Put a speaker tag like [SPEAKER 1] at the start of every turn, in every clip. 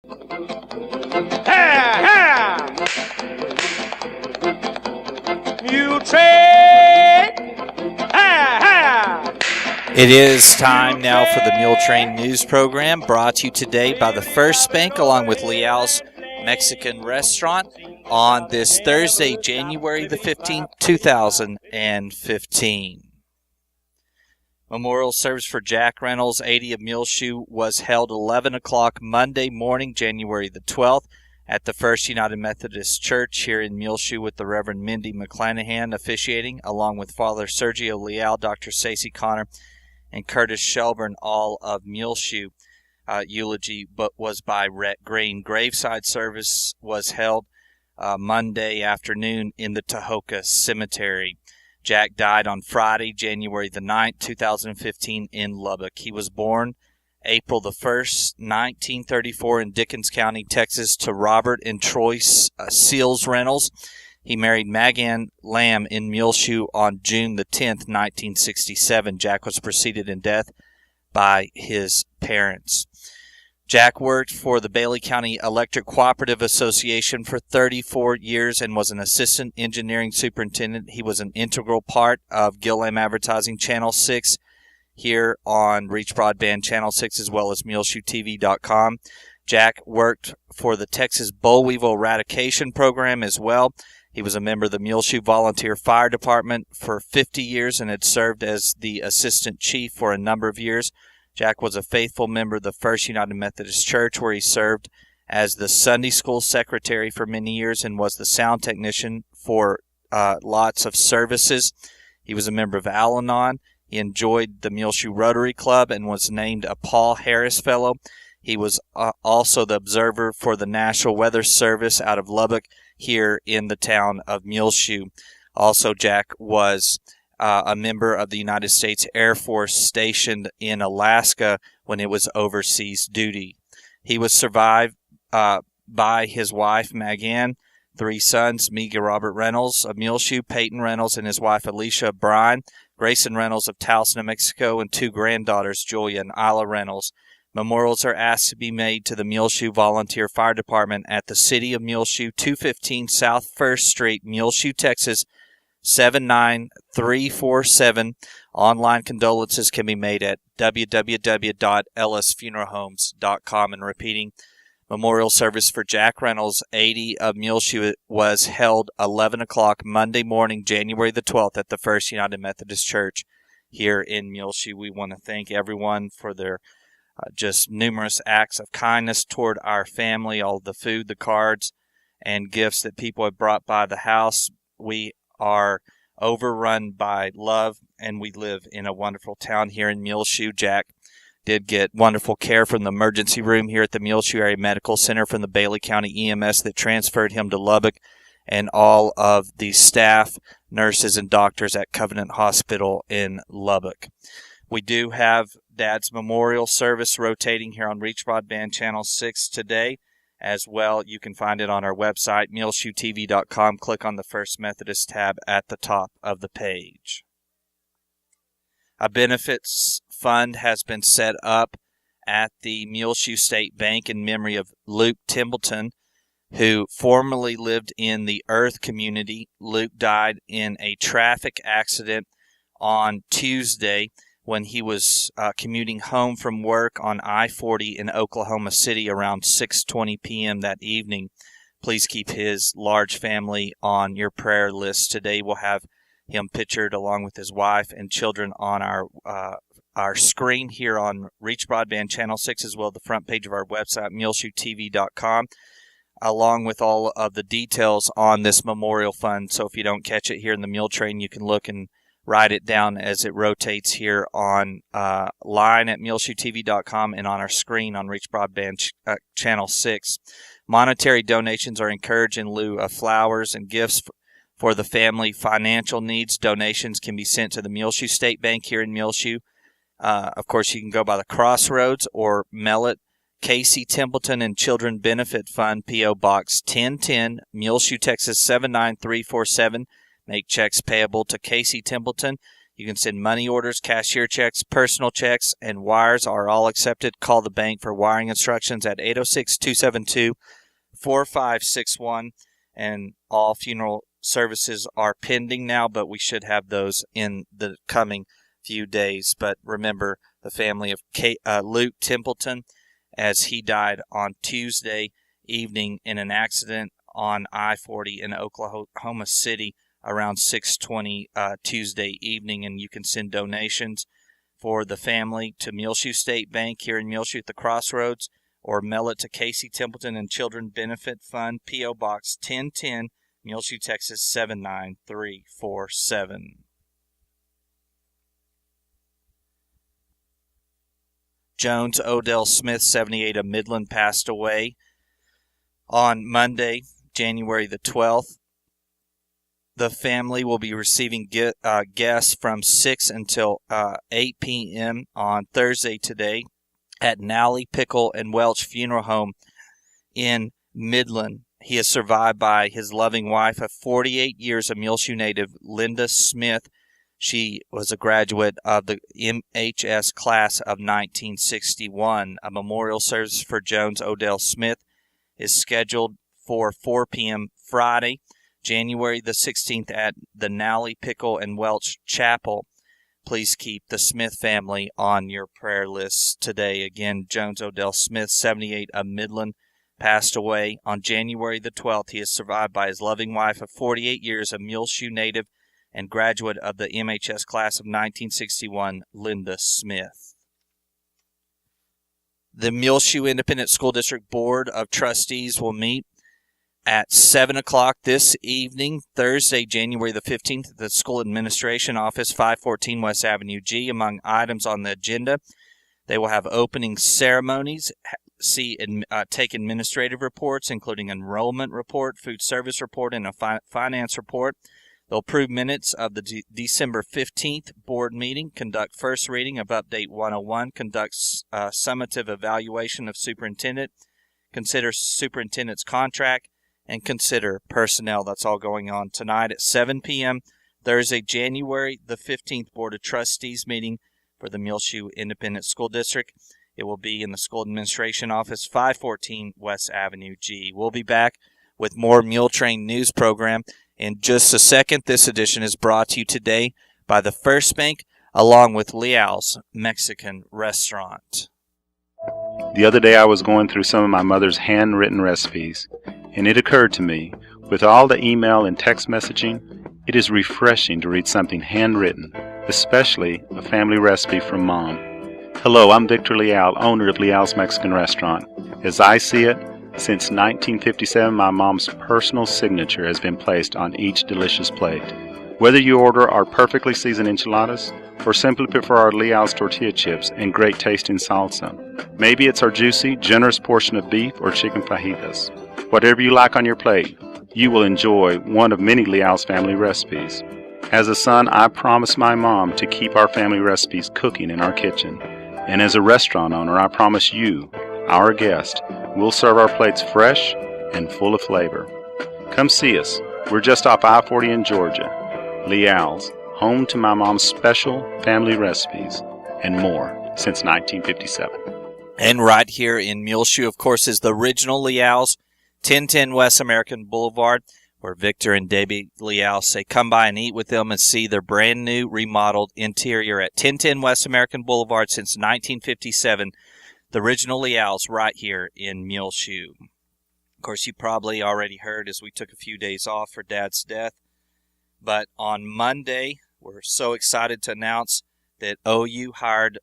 [SPEAKER 1] Ha! Muletrain! Ha!
[SPEAKER 2] It is time now for the Muletrain News Program, brought to you today by the First Bank along with Leal's Mexican Restaurant on this Thursday, January the 15th, 2015. Memorial service for Jack Reynolds, 80 of Muleshoe, was held 11 o'clock Monday morning, January the 12th, at the First United Methodist Church here in Muleshoe, with the Reverend Mindy McClanahan officiating, along with Father Sergio Leal, Dr. Stacey Connor, and Curtis Shelburne, all of Muleshoe. Eulogy was by Rhett Green. Graveside service was held Monday afternoon in the Tahoka Cemetery. Jack died on Friday, January the 9th, 2015 in Lubbock. He was born April the 1st, 1934 in Dickens County, Texas, to Robert and Troy Seals Reynolds. He married Magan Lamb in Muleshoe on June the 10th, 1967. Jack was preceded in death by his parents. Jack worked for the Bailey County Electric Cooperative Association for 34 years and was an assistant engineering superintendent. He was an integral part of Gil-Am Advertising Channel 6 here on Reach Broadband Channel 6, as well as MuleshoeTV.com. Jack worked for the Texas Boll Weevil Eradication Program as well. He was a member of the Muleshoe Volunteer Fire Department for 50 years and had served as the assistant chief for a number of years. Jack was a faithful member of the First United Methodist Church, where he served as the Sunday school secretary for many years and was the sound technician for lots of services. He was a member of Al-Anon. He enjoyed the Muleshoe Rotary Club and was named a Paul Harris Fellow. He was also the observer for the National Weather Service out of Lubbock here in the town of Muleshoe. Also, Jack was a member of the United States Air Force stationed in Alaska when it was overseas duty. He was survived by his wife, Magan, 3 sons, Mega Robert Reynolds of Muleshoe, Peyton Reynolds and his wife, Alicia Bryan, Grayson Reynolds of Taos, New Mexico, and 2 granddaughters, Julia and Isla Reynolds. Memorials are asked to be made to the Muleshoe Volunteer Fire Department at the City of Muleshoe, 215 South 1st Street, Muleshoe, Texas, 79347. Online condolences can be made at www.ellisfuneralhomes.com. And repeating, memorial service for Jack Reynolds, 80 of Muleshoe, was held 11 o'clock Monday morning, January the 12th, at the First United Methodist Church here in Muleshoe. We want to thank everyone for their just numerous acts of kindness toward our family, all the food, the cards, and gifts that people have brought by the house. We are overrun by love, and we live in a wonderful town here in Muleshoe. Jack did get wonderful care from the emergency room here at the Muleshoe Area Medical Center from the Bailey County EMS that transferred him to Lubbock, and all of the staff, nurses, and doctors at Covenant Hospital in Lubbock. We do have Dad's memorial service rotating here on Reach Broadband Channel 6 today as well. You can find it on our website, MuleshoeTV.com. Click on the First Methodist tab at the top of the page. A benefits fund has been set up at the Muleshoe State Bank in memory of Luke Templeton, who formerly lived in the Earth community. Luke died in a traffic accident on Tuesday when he was commuting home from work on I-40 in Oklahoma City around 6:20 p.m. that evening. Please keep his large family on your prayer list. Today we'll have him pictured along with his wife and children on our screen here on Reach Broadband Channel 6, as well as the front page of our website, MuleshoeTV.com, along with all of the details on this memorial fund. So if you don't catch it here in the Muletrain, you can look and write it down as it rotates here on line at MuleshoeTV.com and on our screen on Reach Broadband Channel 6. Monetary donations are encouraged in lieu of flowers and gifts for the family financial needs. Donations can be sent to the Muleshoe State Bank here in Muleshoe. Of course, you can go by the Crossroads or mail it. Casey Templeton and Children Benefit Fund, P.O. Box 1010, Muleshoe, Texas 79347. Make checks payable to Casey Templeton. You can send money orders, cashier checks, personal checks, and wires are all accepted. Call the bank for wiring instructions at 806-272-4561. And all funeral services are pending now, but we should have those in the coming few days. But remember the family of Luke Templeton, as he died on Tuesday evening in an accident on I-40 in Oklahoma City around 6:20 Tuesday evening. And you can send donations for the family to Muleshoe State Bank here in Muleshoe at the Crossroads, or mail it to Casey Templeton and Children Benefit Fund, P.O. Box 1010, Muleshoe, Texas 79347. Jones Odell Smith, 78, of Midland, passed away on Monday, January the 12th. The family will be receiving guests from 6 until 8 p.m. on Thursday today at Nally, Pickle, and Welch Funeral Home in Midland. He is survived by his loving wife of 48 years, a Muleshoe native, Linda Smith. She was a graduate of the MHS class of 1961. A memorial service for Jones Odell Smith is scheduled for 4 p.m. Friday, January the 16th at the Nally, Pickle, and Welch Chapel. Please keep the Smith family on your prayer list today. Again, Jones Odell Smith, 78, of Midland, passed away on January the 12th. He is survived by his loving wife of 48 years, a Muleshoe native and graduate of the MHS class of 1961, Linda Smith. The Muleshoe Independent School District Board of Trustees will meet at 7 o'clock this evening, Thursday, January the 15th, at the School Administration Office, 514 West Avenue G. Among items on the agenda, they will have opening ceremonies, take administrative reports, including enrollment report, food service report, and a finance report. They'll approve minutes of the December 15th board meeting, conduct first reading of Update 101, conduct summative evaluation of superintendent, consider superintendent's contract, and consider personnel. That's all going on tonight at 7 p.m. Thursday, January the 15th Board of Trustees meeting for the Muleshoe Independent School District. It will be in the School Administration Office, 514 West Avenue G. We'll be back with more Muletrain news program in just a second. This edition is brought to you today by the First Bank, along with Leal's Mexican Restaurant.
[SPEAKER 3] The other day I was going through some of my mother's handwritten recipes, and it occurred to me, with all the email and text messaging, it is refreshing to read something handwritten, especially a family recipe from Mom. Hello, I'm Victor Leal, owner of Leal's Mexican Restaurant. As I see it, since 1957, my mom's personal signature has been placed on each delicious plate. Whether you order our perfectly seasoned enchiladas or simply prefer our Leal's tortilla chips and great tasting salsa, maybe it's our juicy, generous portion of beef or chicken fajitas. Whatever you like on your plate, you will enjoy one of many Leal's family recipes. As a son, I promised my mom to keep our family recipes cooking in our kitchen. And as a restaurant owner, I promise you, our guest, we'll serve our plates fresh and full of flavor. Come see us. We're just off I-40 in Georgia. Leal's, home to my mom's special family recipes and more since 1957.
[SPEAKER 2] And right here in Muleshoe, of course, is the original Leal's, 1010 West American Boulevard, where Victor and Debbie Leal say come by and eat with them and see their brand new remodeled interior at 1010 West American Boulevard since 1957. The original Leal's right here in Muleshoe. Of course, you probably already heard as we took a few days off for Dad's death. But on Monday, we're so excited to announce that OU hired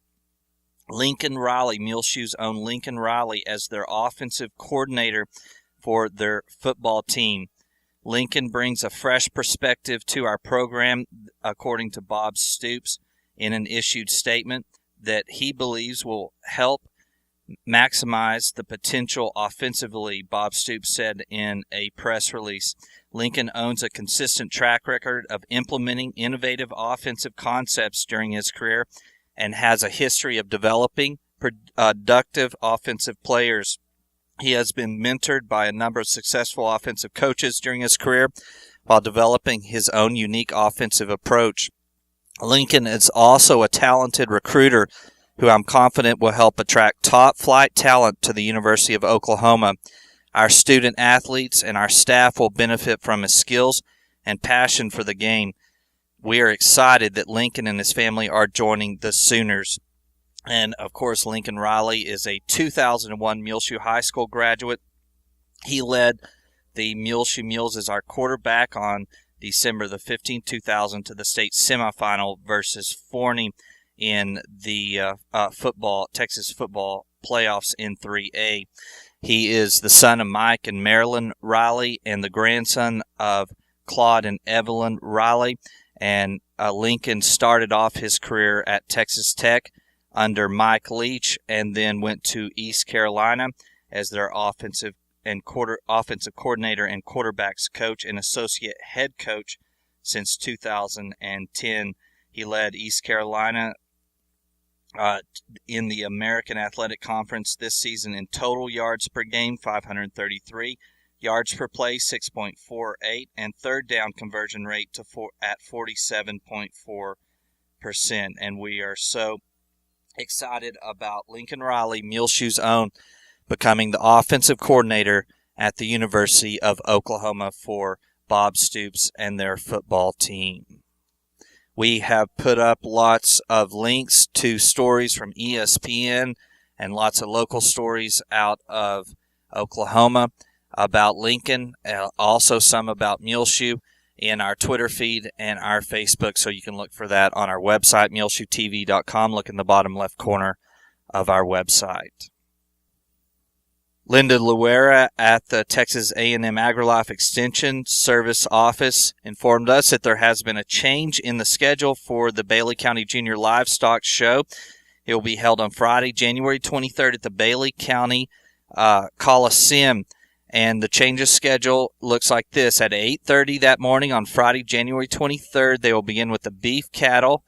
[SPEAKER 2] Lincoln Riley, Muleshoe's own Lincoln Riley, as their offensive coordinator for their football team. Lincoln brings a fresh perspective to our program, according to Bob Stoops, in an issued statement that he believes will help maximize the potential offensively, Bob Stoops said in a press release. Lincoln owns a consistent track record of implementing innovative offensive concepts during his career and has a history of developing productive offensive players. He has been mentored by a number of successful offensive coaches during his career while developing his own unique offensive approach. Lincoln is also a talented recruiter who I'm confident will help attract top-flight talent to the University of Oklahoma. Our student athletes and our staff will benefit from his skills and passion for the game. We are excited that Lincoln and his family are joining the Sooners. And, of course, Lincoln Riley is a 2001 Muleshoe High School graduate. He led the Muleshoe Mules as our quarterback on December the 15th, 2000 to the state semifinal versus Forney in the Texas football playoffs in 3A. He is the son of Mike and Marilyn Riley and the grandson of Claude and Evelyn Riley. And Lincoln started off his career at Texas Tech under Mike Leach and then went to East Carolina as their offensive coordinator and quarterbacks coach and associate head coach since 2010. He led East Carolina in the American Athletic Conference this season in total yards per game, 533, yards per play, 6.48, and third down conversion rate at 47.4%. And we are so excited about Lincoln Riley, Muleshoe's own, becoming the offensive coordinator at the University of Oklahoma for Bob Stoops and their football team. We have put up lots of links to stories from ESPN and lots of local stories out of Oklahoma about Lincoln, also some about Muleshoe in our Twitter feed and our Facebook, so you can look for that on our website, muleshoetv.com. Look in the bottom left corner of our website. Linda Luera at the Texas A&M AgriLife Extension Service Office informed us that there has been a change in the schedule for the Bailey County Junior Livestock Show. It will be held on Friday, January 23rd at the Bailey County Coliseum. And the change of schedule looks like this. At 8:30 that morning on Friday, January 23rd, they will begin with the beef cattle,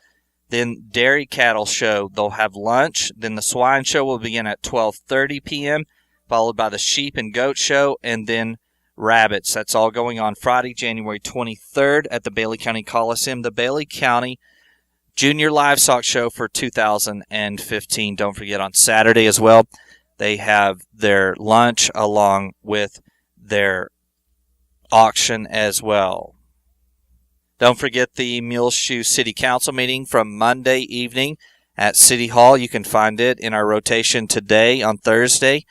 [SPEAKER 2] then dairy cattle show. They'll have lunch. Then the swine show will begin at 12:30 p.m., followed by the sheep and goat show, and then rabbits. That's all going on Friday, January 23rd at the Bailey County Coliseum, the Bailey County Junior Livestock Show for 2015. Don't forget on Saturday as well, they have their lunch along with their auction as well. Don't forget the Muleshoe City Council meeting from Monday evening at City Hall. You can find it in our rotation today on Thursday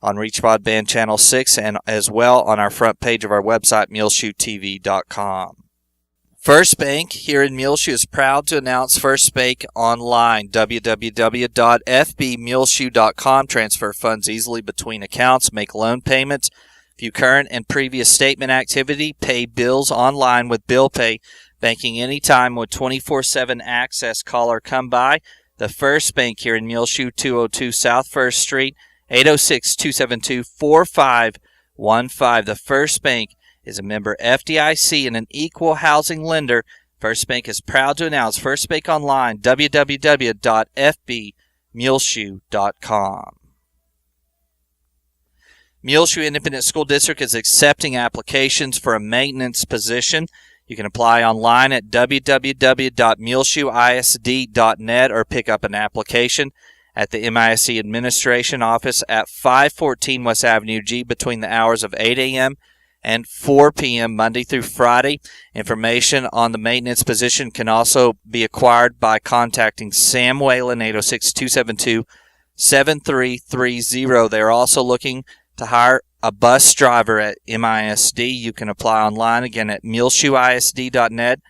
[SPEAKER 2] on Reach Broadband Channel 6 and as well on our front page of our website, muleshoetv.com. First Bank here in Muleshoe is proud to announce First Bank Online, www.fbmuleshoe.com. Transfer funds easily between accounts, make loan payments, view current and previous statement activity, pay bills online with Bill Pay, banking anytime with 24/7 access. Call or come by. The First Bank here in Muleshoe, 202 South 1st Street, 806-272-4515. The First Bank is a member FDIC and an equal housing lender. First Bank is proud to announce First Bank Online, www.fbmuleshoe.com. Muleshoe Independent School District is accepting applications for a maintenance position. You can apply online at www.muleshoeisd.net or pick up an application at the MISC Administration Office at 514 West Avenue G between the hours of 8 a.m. and 4 p.m. Monday through Friday. Information on the maintenance position can also be acquired by contacting Sam Whalen, 806-272-7330. They are also looking to hire a bus driver at MISD. You can apply online again at muleshoeisd.net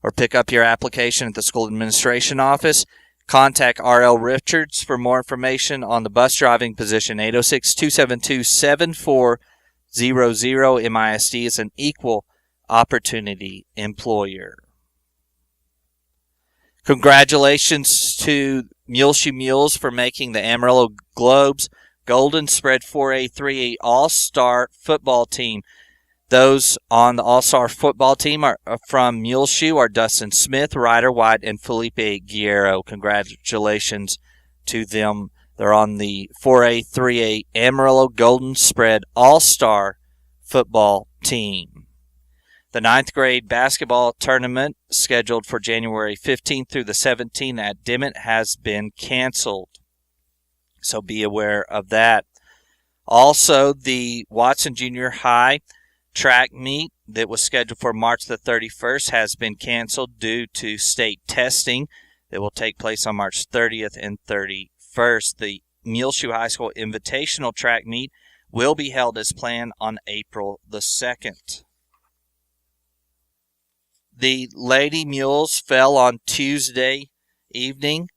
[SPEAKER 2] or pick up your application at the school administration office. Contact R.L. Richards for more information on the bus driving position, 806-272-7400. MISD is an equal opportunity employer. Congratulations to Muleshoe Mules for making the Amarillo Globe's Golden Spread 4A 3A All-Star football team. Those on the All-Star football team are from Muleshoe are Dustin Smith, Ryder White, and Felipe Guerrero. Congratulations to them. They're on the 4A 3A Amarillo Golden Spread All-Star football team. The 9th grade basketball tournament scheduled for January 15th through the 17th at Dimmitt has been canceled. So be aware of that. Also, the Watson Junior High track meet that was scheduled for March the 31st has been canceled due to state testing that will take place on March 30th and 31st. The Muleshoe High School Invitational track meet will be held as planned on April the 2nd. The Lady Mules fell on Tuesday evening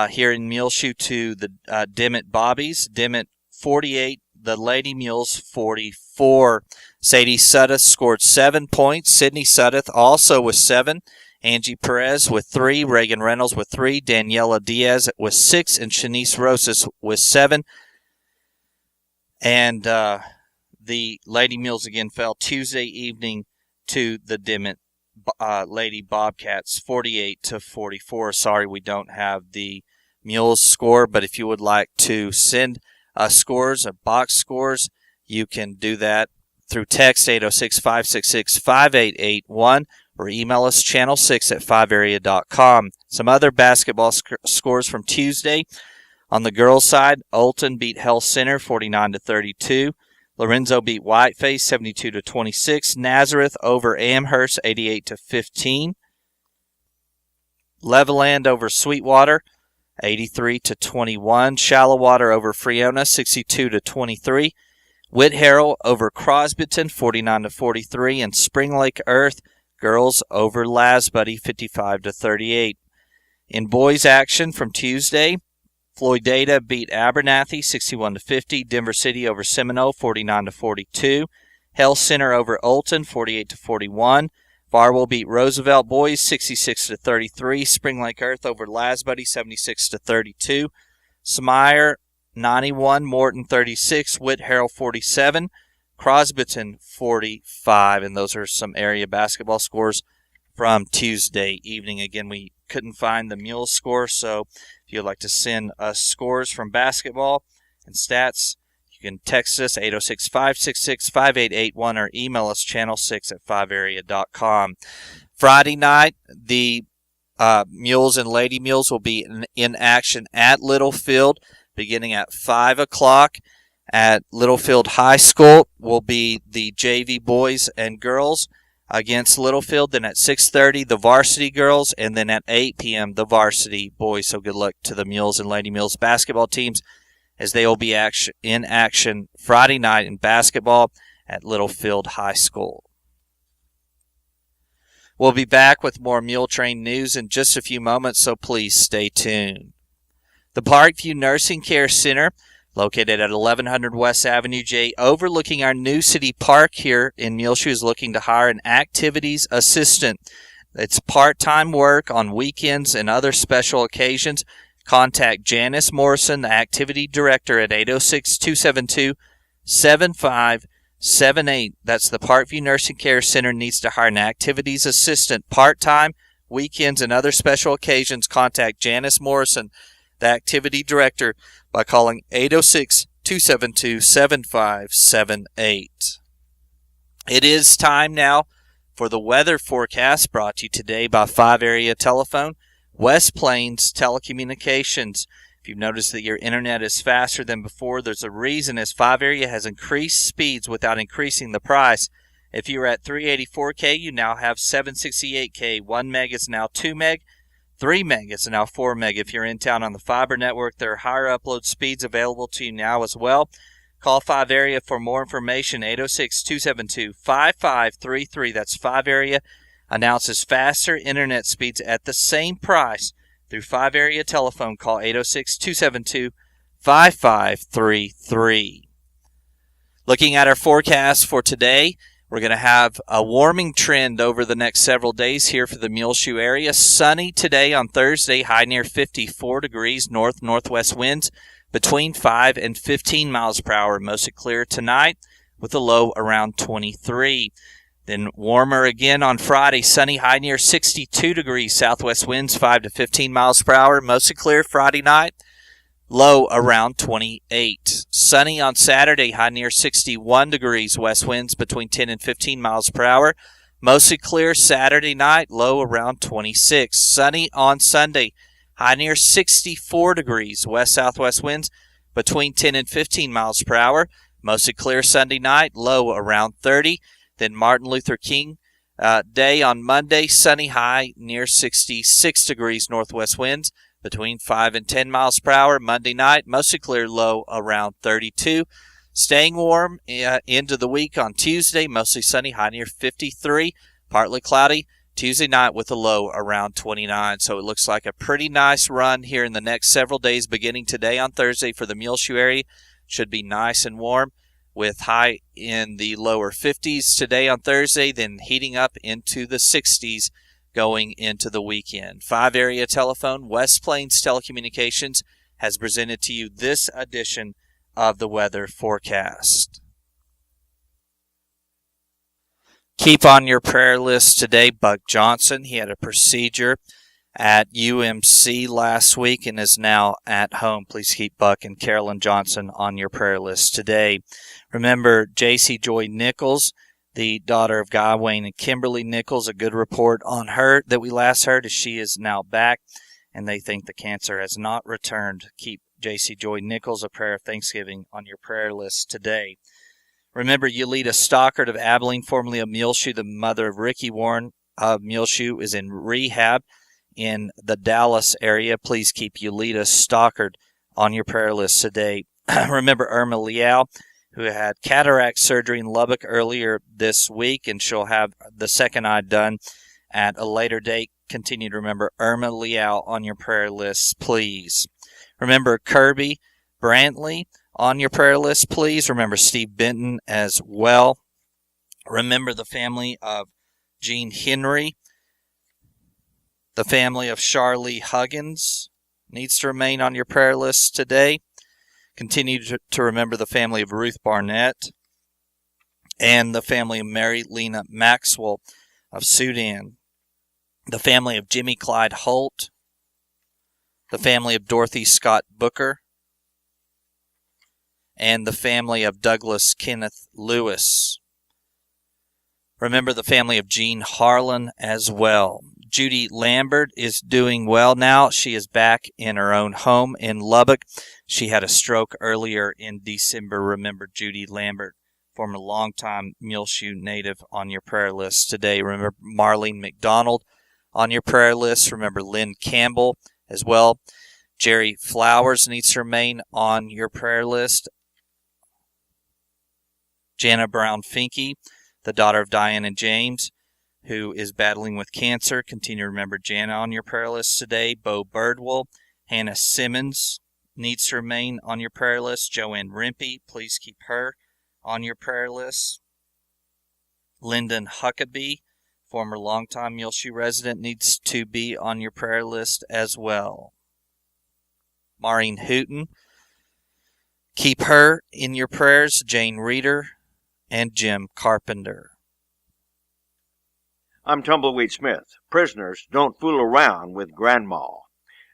[SPEAKER 2] here in Muleshoe to the Dimmitt Bobbies. Dimmitt 48, the Lady Mules 44. Sadie Suddeth scored 7 points. Sydney Suddeth also with 7. Angie Perez with 3. Reagan Reynolds with 3. Daniela Diaz with 6. And Shanice Rosas with 7. And the Lady Mules again fell Tuesday evening to the Dimmitt Lady Bobcats 48-44. Sorry we don't have the Mules score, but if you would like to send scores, box scores, you can do that through text 806-566-5881 or email us channel6@5area.com. Some other basketball scores from Tuesday. On the girls' side, Olton beat Health Center 49-32. Lorenzo beat Whiteface 72-26. Nazareth over Amherst 88-15. Leveland over Sweetwater 83-21. Shallowater over Freona 62-23. Whit Harrell over Crosbyton 49-43. And Spring Lake Earth girls over Lasbuddy 55-38. In boys action from Tuesday, Floydada beat Abernathy 61-50. Denver City over Seminole 49-42. Health Center over Olton 48-41. Farwell beat Roosevelt boys 66-33. Spring Lake Earth over Lasbuddy 76-32. Smyre 91, Morton 36, Whit Harrell 47, Crosbyton 45. And those are some area basketball scores from Tuesday evening. Again, we couldn't find the Mules score, so if you'd like to send us scores from basketball and stats, you can text us 806-566-5881 or email us channel6@5area.com. Friday night, the Mules and Lady Mules will be in action at Littlefield beginning at 5 o'clock. At Littlefield High School will be the JV boys and girls against Littlefield. Then at 6:30, the varsity girls, and then at 8 p.m., the varsity boys. So good luck to the Mules and Lady Mules basketball teams as they will be in action Friday night in basketball at Littlefield High School. We'll be back with more Muletrain news in just a few moments, so please stay tuned. The Parkview Nursing Care Center, located at 1100 West Avenue J, overlooking our new city park here in Muleshoe, is looking to hire an activities assistant. It's part-time work on weekends and other special occasions. Contact Janice Morrison, the activity director, at 806-272-7578. That's the Parkview Nursing Care Center needs to hire an activities assistant part-time, weekends, and other special occasions. Contact Janice Morrison, the activity director, by calling 806-272-7578. It is time now for the weather forecast, brought to you today by 5 Area Telephone, West Plains Telecommunications. If you've noticed that your internet is faster than before, there's a reason, as 5 Area has increased speeds without increasing the price. If you were at 384K, you now have 768K. 1 meg is now 2 meg. 3 meg is now 4 meg. If you're in town on the fiber network, there are higher upload speeds available to you now as well. Call 5 Area for more information, 806-272-5533. That's 5 Area announces faster internet speeds at the same price through 5 Area Telephone. Call 806-272-5533. Looking at our forecast for today, we're going to have a warming trend over the next several days here for the Muleshoe area. Sunny today on Thursday, high near 54 degrees, north-northwest winds between 5 and 15 miles per hour. Mostly clear tonight with a low around 23. Then warmer again on Friday, sunny, high near 62 degrees, southwest winds 5 to 15 miles per hour. Mostly clear Friday night, low around 28. Sunny on Saturday, high near 61 degrees, west winds between 10 and 15 miles per hour. Mostly clear Saturday night, low around 26. Sunny on Sunday, high near 64 degrees. West-southwest winds between 10 and 15 miles per hour. Mostly clear Sunday night, low around 30. Then Martin Luther King Day on Monday, sunny, high near 66 degrees. Northwest winds between 5 and 10 miles per hour. Monday night, mostly clear, low around 32. Staying warm into the week on Tuesday, mostly sunny, high near 53. Partly cloudy Tuesday night with a low around 29. So it looks like a pretty nice run here in the next several days, beginning today on Thursday for the Muleshoe area. Should be nice and warm with high in the lower 50s today on Thursday, then heating up into the 60s going into the weekend. 5 area telephone, West Plains Telecommunications, has presented to you this edition of the weather forecast. Keep on your prayer list today, Buck Johnson. He had a procedure at UMC last week and is now at home. Please keep Buck and Carolyn Johnson on your prayer list today. Remember J.C. Joy Nichols, the daughter of Guy Wayne and Kimberly Nichols. A good report on her that we last heard is she is now back, and they think the cancer has not returned. Keep J.C. Joy Nichols, a prayer of thanksgiving, on your prayer list today. Remember Yulita Stockard of Abilene, formerly of Muleshoe, the mother of Ricky Warren of Muleshoe, is in rehab in the Dallas area. Please keep Yulita Stockard on your prayer list today. Remember Irma Leal, who had cataract surgery in Lubbock earlier this week, and she'll have the second eye done at a later date. Continue to remember Irma Leal on your prayer list, please. Remember Kirby Brantley on your prayer list, please. Remember Steve Benton as well. Remember the family of Gene Henry. The family of Charlie Huggins needs to remain on your prayer list today. Continue to remember the family of Ruth Barnett and the family of Mary Lena Maxwell of Sudan. The family of Jimmy Clyde Holt. The family of Dorothy Scott Booker. And the family of Douglas Kenneth Lewis. Remember the family of Jean Harlan as well. Judy Lambert is doing well now. She is back in her own home in Lubbock. She had a stroke earlier in December. Remember Judy Lambert, former longtime Muleshoe native, on your prayer list today. Remember Marlene McDonald on your prayer list. Remember Lynn Campbell as well. Jerry Flowers needs to remain on your prayer list. Jana Brown Finke, the daughter of Diane and James, who is battling with cancer. Continue to remember Jana on your prayer list today. Bo Birdwell, Hannah Simmons needs to remain on your prayer list. Joanne Rimpey, please keep her on your prayer list. Lyndon Huckabee, former longtime Muleshoe resident, needs to be on your prayer list as well. Maureen Hooten, keep her in your prayers. Jane Reeder and Jim Carpenter.
[SPEAKER 4] I'm Tumbleweed Smith. Prisoners don't fool around with Grandma.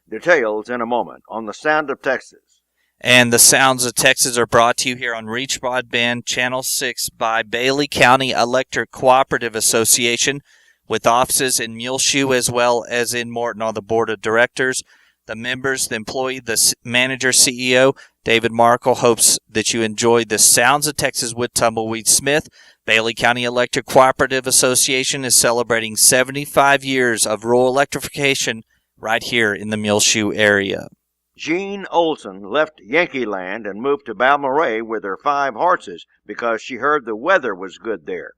[SPEAKER 4] Details in a moment on the Sound of Texas.
[SPEAKER 2] And the Sounds of Texas are brought to you here on Reach Broadband Channel 6 by Bailey County Electric Cooperative Association, with offices in Muleshoe as well as in Morton. On the board of directors, the members, the employee, the manager, CEO, David Markle, hopes that you enjoyed the Sounds of Texas with Tumbleweed Smith. Bailey County Electric Cooperative Association is celebrating 75 years of rural electrification right here in the Muleshoe area.
[SPEAKER 4] Jean Olson left Yankee Land and moved to Balmorhea with her 5 horses because she heard the weather was good there.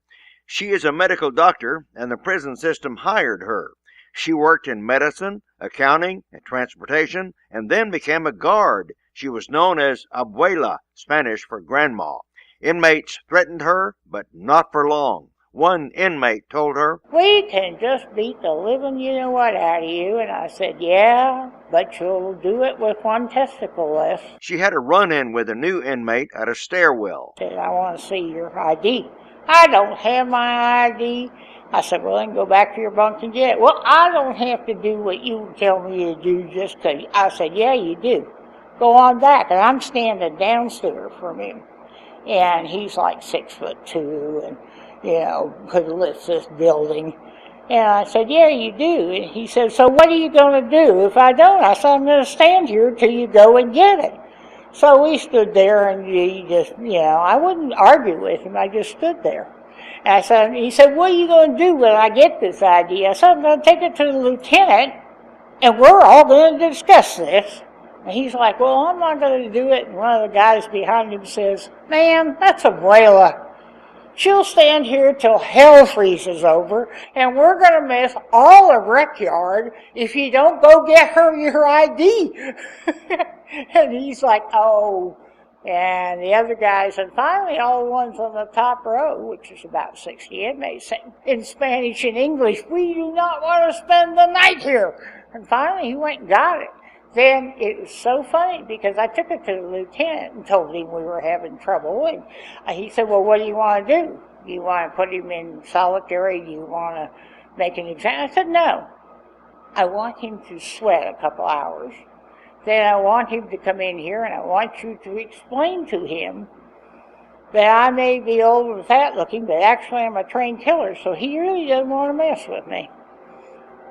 [SPEAKER 4] She is a medical doctor, and the prison system hired her. She worked in medicine, accounting, and transportation, and then became a guard. She was known as Abuela, Spanish for grandma. Inmates threatened her, but not for long. One inmate told her,
[SPEAKER 5] "We can just beat the living you-know-what out of you." And I said, "Yeah, but you'll do it with one testicle less."
[SPEAKER 4] She had a run-in with a new inmate at a stairwell.
[SPEAKER 5] Said, "I want to see your ID." "I don't have my ID." I said, "Well, then go back to your bunk and get it." "Well, I don't have to do what you tell me to do just 'cause." I said, "Yeah, you do. Go on back." And I'm standing downstairs from him. And he's like 6'2", and could lift this building. And I said, yeah, you do. And he said, so what are you going to do if I don't? I said, I'm going to stand here till you go and get it. So we stood there, and he just, I wouldn't argue with him. I just stood there. And he said, what are you going to do when I get this idea? I said, I'm going to take it to the lieutenant, and we're all going to discuss this. And he's like, well, I'm not going to do it. And one of the guys behind him says, ma'am, that's Abuela. She'll stand here till hell freezes over, and we're going to miss all the rec yard if you don't go get her your ID. And he's like, oh. And the other guys, and finally all the ones on the top row, which is about 60 inmates, said in Spanish and English, we do not want to spend the night here. And finally he went and got it. Then it was so funny because I took it to the lieutenant and told him we were having trouble. And he said, well, what do you want to do? Do you want to put him in solitary? Do you want to make an exam? I said, no. I want him to sweat a couple hours. Then I want him to come in here and I want you to explain to him that I may be old and fat looking, but actually I'm a trained killer, so he really doesn't want to mess with me.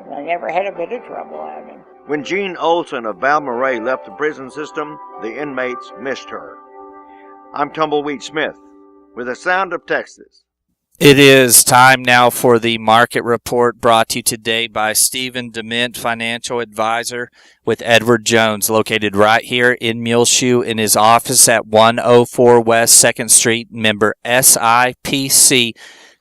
[SPEAKER 5] And I never had a bit of trouble out of him.
[SPEAKER 4] When Jean Olson of Balmorhea left the prison system, the inmates missed her. I'm Tumbleweed Smith with the sound of Texas.
[SPEAKER 2] It is time now for the market report, brought to you today by Stephen Dement, financial advisor with Edward Jones, located right here in Muleshoe in his office at 104 West 2nd Street, member SIPC.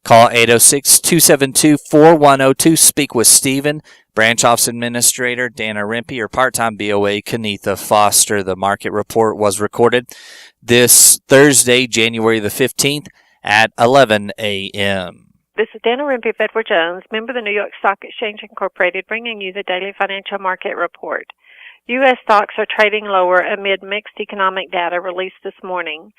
[SPEAKER 2] Call 806-272-4102. Speak with Stephen. Branch Office Administrator Dana Rempe, or part-time BOA Kenitha Foster. The market report was recorded this Thursday, January the 15th at 11 a.m.
[SPEAKER 6] This is Dana Rempe of Edward Jones, member of the New York Stock Exchange Incorporated, bringing you the daily financial market report. U.S. stocks are trading lower amid mixed economic data released this morning.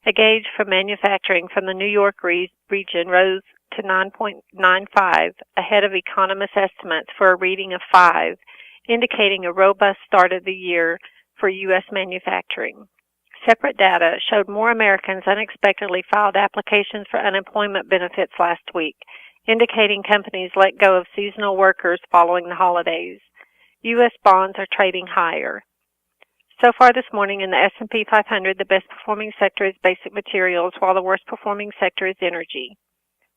[SPEAKER 6] A gauge for manufacturing from the New York region rose to 9.95, ahead of economist estimates for a reading of 5, indicating a robust start of the year for U.S. manufacturing. Separate data showed more Americans unexpectedly filed applications for unemployment benefits last week, indicating companies let go of seasonal workers following the holidays. U.S. bonds are trading higher. So far this morning in the S&P 500, the best performing sector is basic materials, while the worst performing sector is energy.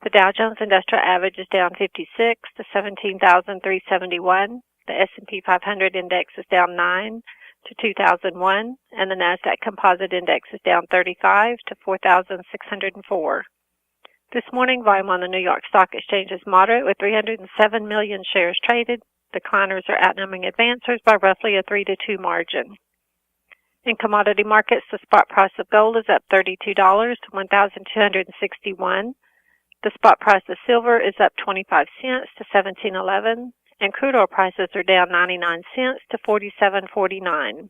[SPEAKER 6] The Dow Jones Industrial Average is down 56 to 17,371. The S&P 500 Index is down 9 to 2,001, and the NASDAQ Composite Index is down 35 to 4,604. This morning, volume on the New York Stock Exchange is moderate, with 307 million shares traded. Decliners are outnumbering advancers by roughly a 3-2 margin. In commodity markets, the spot price of gold is up $32 to $1,261. The spot price of silver is up 25 cents to $17.11, and crude oil prices are down 99 cents to $47.49.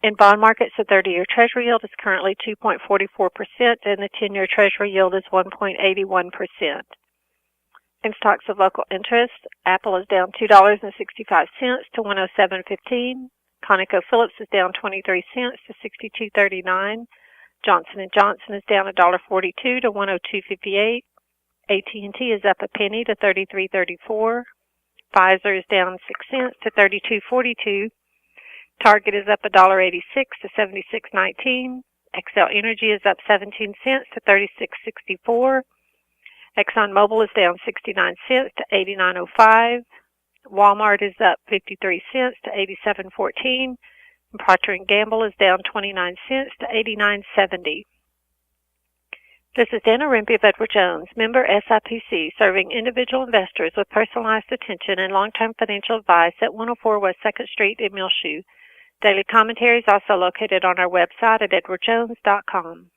[SPEAKER 6] In bond markets, the 30-year Treasury yield is currently 2.44%, and the 10-year Treasury yield is 1.81%. In stocks of local interest, Apple is down $2.65 to $107.15. ConocoPhillips is down 23 cents to $62.39. Johnson & Johnson is down $1.42 to $102.58. AT&T is up a penny to $33.34. Pfizer is down 6 cents to $32.42. Target is up $1.86 to $76.19. Xcel Energy is up 17 cents to $36.64. ExxonMobil is down 69 cents to $89.05. Walmart is up 53 cents to $87.14. And Procter & Gamble is down 29 cents to $89.70. This is Dana Rempe of Edward Jones, member SIPC, serving individual investors with personalized attention and long-term financial advice at 104 West 2nd Street in Muleshoe. Daily commentary is also located on our website at edwardjones.com.